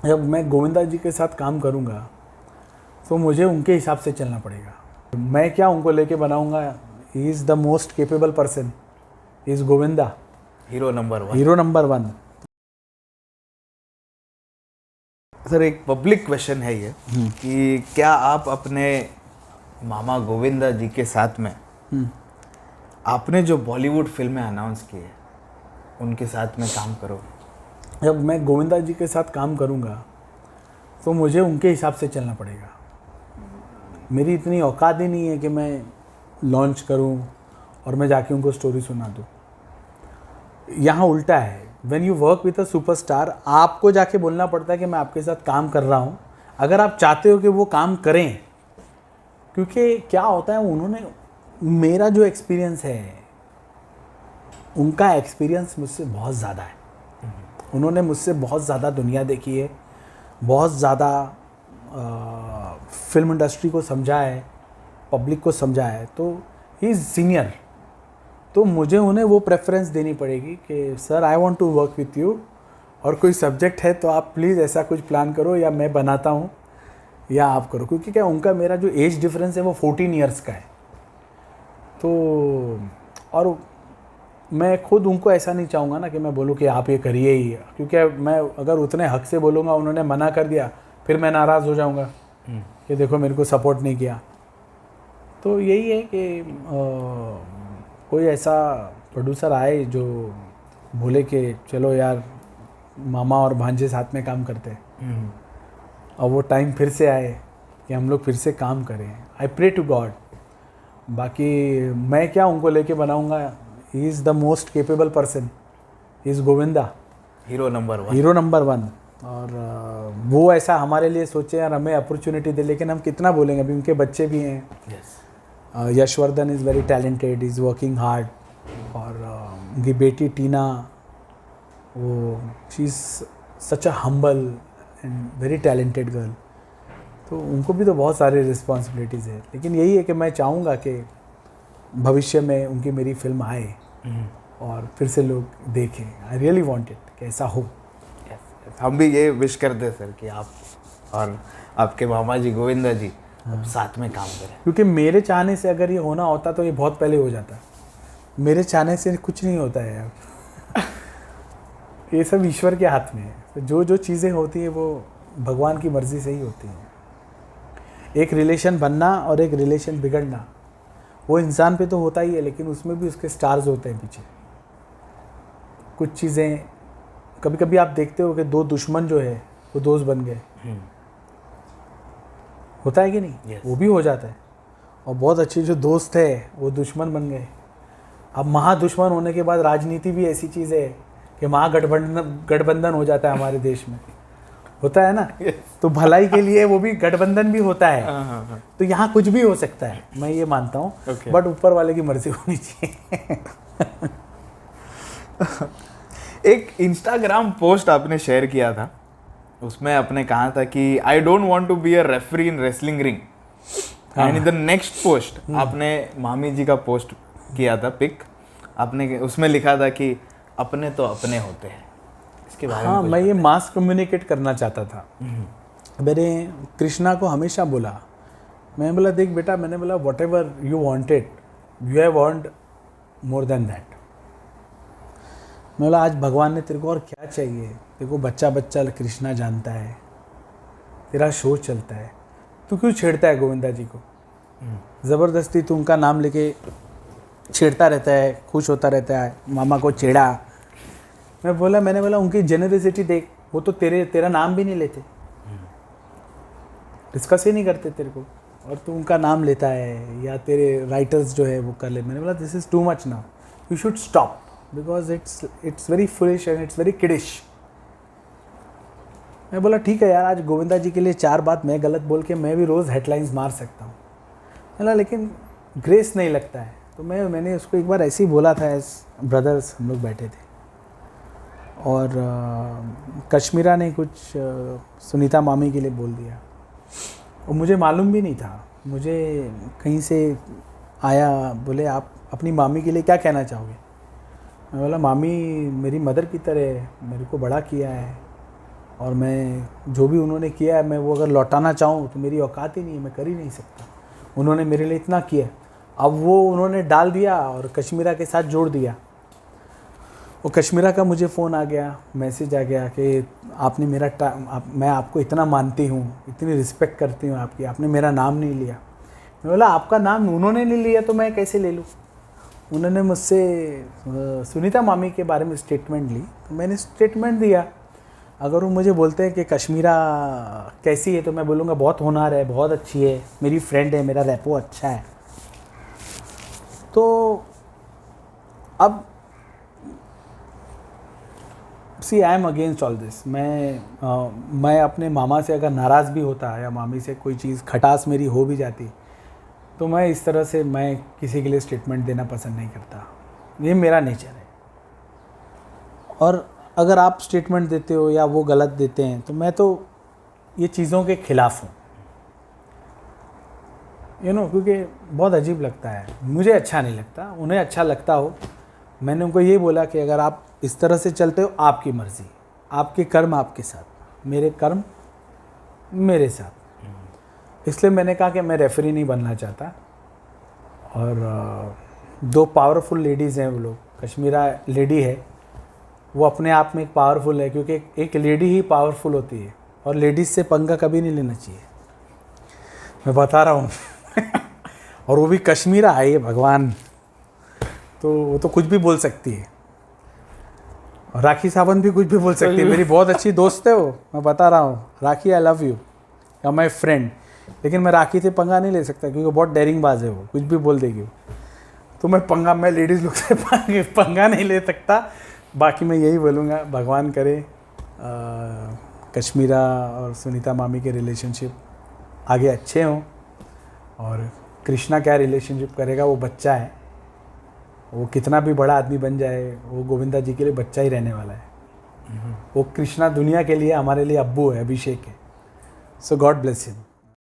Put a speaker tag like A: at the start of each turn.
A: जब मैं गोविंदा जी के साथ काम करूँगा तो मुझे उनके हिसाब से चलना पड़ेगा। मैं क्या उनको लेके बनाऊँगा, he is the most capable person, he is Govinda,
B: hero number 1।
A: Hero number 1।
B: Sir एक पब्लिक क्वेश्चन है ये कि क्या आप अपने मामा गोविंदा जी के साथ में आपने जो बॉलीवुड फिल्में अनाउंस की है उनके साथ में काम करो?
A: जब मैं गोविंदा जी के साथ काम करूँगा तो मुझे उनके हिसाब से चलना पड़ेगा। मेरी इतनी औकात ही नहीं है कि मैं लॉन्च करूं और मैं जाके उनको स्टोरी सुना दूं। यहाँ उल्टा है, when you work with a superstar आपको जाके बोलना पड़ता है कि मैं आपके साथ काम कर रहा हूँ, अगर आप चाहते हो कि वो काम करें। क्योंकि क्या होता है, उन्होंने मेरा जो एक्सपीरियंस है उनका एक्सपीरियंस मुझसे बहुत ज़्यादा है। उन्होंने मुझसे बहुत ज़्यादा दुनिया देखी है, बहुत ज़्यादा फिल्म इंडस्ट्री को समझा है, पब्लिक को समझा है, तो ही इज़ सीनियर। तो मुझे उन्हें वो प्रेफरेंस देनी पड़ेगी कि sir I want to work with you, और कोई सब्जेक्ट है तो आप प्लीज़ ऐसा कुछ प्लान करो, या मैं बनाता हूँ या आप करो। क्योंकि क्या उनका मेरा जो एज डिफरेंस है वो 14 ईयर्स का है। तो और मैं खुद उनको ऐसा नहीं चाहूँगा ना कि मैं बोलूँ कि आप ये करिए ही, क्योंकि मैं अगर उतने हक से बोलूँगा, उन्होंने मना कर दिया, फिर मैं नाराज़ हो जाऊँगा कि देखो मेरे को सपोर्ट नहीं किया। तो यही है कि कोई ऐसा प्रोड्यूसर आए जो बोले कि चलो यार मामा और भांजे साथ में काम करते हैं, और वो टाइम फिर से आए कि हम लोग फिर से काम करें। I pray to God. बाकी मैं क्या उनको लेके बनाऊँगा, he is the most capable person, he is Govinda,
B: hero number 1।
A: Hero number 1। और वो ऐसा हमारे लिए सोचे यार, हमें अपॉर्चुनिटी दे, लेकिन हम कितना बोलेंगे, अभी उनके बच्चे भी हैं। Yashvardhan is very talented, is working hard. और उनकी बेटी टीना, वो she is such a humble and very talented girl. तो उनको भी तो बहुत सारी रिस्पॉन्सिबिलिटीज़ है, लेकिन यही है कि मैं चाहूँगा कि भविष्य में उनकी मेरी फिल्म आए और फिर से लोग देखें। आई रियली वांट इट कि ऐसा हो।
B: हम भी ये विश करते सर कि आप और आपके मामा जी गोविंदा जी अब साथ में काम करें।
A: क्योंकि मेरे चाहने से अगर ये होना होता तो ये बहुत पहले हो जाता। मेरे चाहने से कुछ नहीं होता है यार। ये सब ईश्वर के हाथ में है। तो जो जो चीज़ें होती हैं वो भगवान की मर्ज़ी से ही होती हैं। एक रिलेशन बनना और एक रिलेशन बिगड़ना वो इंसान पे तो होता ही है, लेकिन उसमें भी उसके स्टार्स होते हैं पीछे। कुछ चीज़ें कभी कभी आप देखते हो कि दो दुश्मन जो है वो दोस्त बन गए। होता है कि नहीं?
B: Yes.
A: वो भी हो जाता है। और बहुत अच्छे जो दोस्त है वो दुश्मन बन गए। अब महादुश्मन होने के बाद राजनीति भी ऐसी चीज़ है कि गठबंधन हो जाता है हमारे देश में। होता है ना?
B: Yes.
A: तो भलाई के लिए वो भी गठबंधन भी होता है। तो यहाँ कुछ भी हो सकता है, मैं ये मानता हूँ। बट ऊपर वाले की मर्जी होनी चाहिए।
B: एक इंस्टाग्राम पोस्ट आपने शेयर किया था, उसमें आपने कहा था कि I don't want to be a referee in wrestling ring. And in the next post आपने मामी जी का पोस्ट किया था पिक, आपने उसमें लिखा था कि अपने तो अपने होते हैं। इसके बारे में
A: मैं ये मास कम्युनिकेट करना चाहता था। मैंने कृष्णा को हमेशा बोला, मैं बोला देख बेटा, मैंने बोला what ever you wanted you have want more than that. मैं बोला आज भगवान ने तेरे को और क्या चाहिए, तेरे को बच्चा बच्चा कृष्णा जानता है, तेरा शो चलता है, तू क्यों छेड़ता है गोविंदा जी को? ज़बरदस्ती तू उनका नाम लेके छेड़ता रहता है, खुश होता रहता है, मामा को छेड़ा। मैंने बोला उनकी जेनरसिटी देख, वो तो तेरा नाम भी नहीं लेते, डिस्कस ही नहीं करते तेरे को, और तू उनका नाम लेता है, या तेरे राइटर्स जो है वो कर ले। मैंने बोला this is too much now, you should stop because it's very foolish and it's very kiddish. मैं बोला ठीक है यार, आज गोविंदा जी के लिए 4 बात मैं गलत बोल के मैं भी रोज़ हेडलाइंस मार सकता हूँ, बोला लेकिन ग्रेस नहीं लगता है। तो मैंने उसको एक बार ऐसे ही बोला था, एज ब्रदर्स हम लोग बैठे थे, और कश्मीरा ने कुछ सुनीता मामी के लिए बोल दिया, और मुझे मालूम भी नहीं था। मुझे कहीं से आया, बोले आप अपनी मामी के लिए क्या कहना चाहोगे? मैं बोला मामी मेरी मदर की तरह है, मेरे को बड़ा किया है, और मैं जो भी उन्होंने किया है मैं वो अगर लौटाना चाहूँ तो मेरी औकात ही नहीं है, मैं कर ही नहीं सकता। उन्होंने मेरे लिए इतना किया, अब वो उन्होंने डाल दिया और कश्मीरा के साथ जोड़ दिया। वो कश्मीरा का मुझे फ़ोन आ गया, मैसेज आ गया कि आपने मैं आपको इतना मानती हूँ, इतनी रिस्पेक्ट करती हूँ आपकी, आपने मेरा नाम नहीं लिया। मैं बोला आपका नाम उन्होंने नहीं लिया तो मैं कैसे ले लूँ। उन्होंने मुझसे सुनीता मामी के बारे में स्टेटमेंट ली, तो मैंने स्टेटमेंट दिया। अगर वो मुझे बोलते हैं कि कश्मीरा कैसी है तो मैं बोलूँगा बहुत होनहार है, बहुत अच्छी है, मेरी फ्रेंड है, मेरा रैपो अच्छा है। तो अब see I am against all this. मैं अपने मामा से अगर नाराज़ भी होता या मामी से कोई चीज़ खटास मेरी हो भी जाती तो मैं इस तरह से मैं किसी के लिए स्टेटमेंट देना पसंद नहीं करता। ये मेरा नेचर है। और अगर आप स्टेटमेंट देते हो या वो गलत देते हैं तो मैं तो ये चीज़ों के ख़िलाफ़ हूँ, क्योंकि बहुत अजीब लगता है। मुझे अच्छा नहीं लगता, उन्हें अच्छा लगता हो। मैंने उनको ये बोला कि अगर आप इस तरह से चलते हो आपकी मर्ज़ी, आपके कर्म आपके साथ, मेरे कर्म मेरे साथ। इसलिए मैंने कहा कि मैं रेफरी नहीं बनना चाहता। और 2 पावरफुल लेडीज़ हैं वो लोग। कश्मीरा लेडी है, वो अपने आप में एक पावरफुल है, क्योंकि एक लेडी ही पावरफुल होती है और लेडीज़ से पंगा कभी नहीं लेना चाहिए, मैं बता रहा हूँ। और वो भी कश्मीरा आई है भगवान, तो वो तो कुछ भी बोल सकती है। और राखी सावंत भी कुछ भी बोल सकती है, मेरी बहुत अच्छी दोस्त है वो, मैं बता रहा हूँ। राखी आई लव यू, या माई फ्रेंड। लेकिन मैं राखी से पंगा नहीं ले सकता क्योंकि बहुत डेयरिंग बाज है वो, कुछ भी बोल देगी। तो मैं लेडीज़ लोग से पंगा नहीं ले सकता। बाकी मैं यही बोलूँगा, भगवान करे कश्मीरा और सुनीता मामी के रिलेशनशिप आगे अच्छे हों। और कृष्णा क्या रिलेशनशिप करेगा, वो बच्चा है, वो कितना भी बड़ा आदमी बन जाए वो गोविंदा जी के लिए बच्चा ही रहने वाला है। वो कृष्णा दुनिया के लिए, हमारे लिए अब्बू है, अभिषेक है। सो गॉड ब्लेस हिम।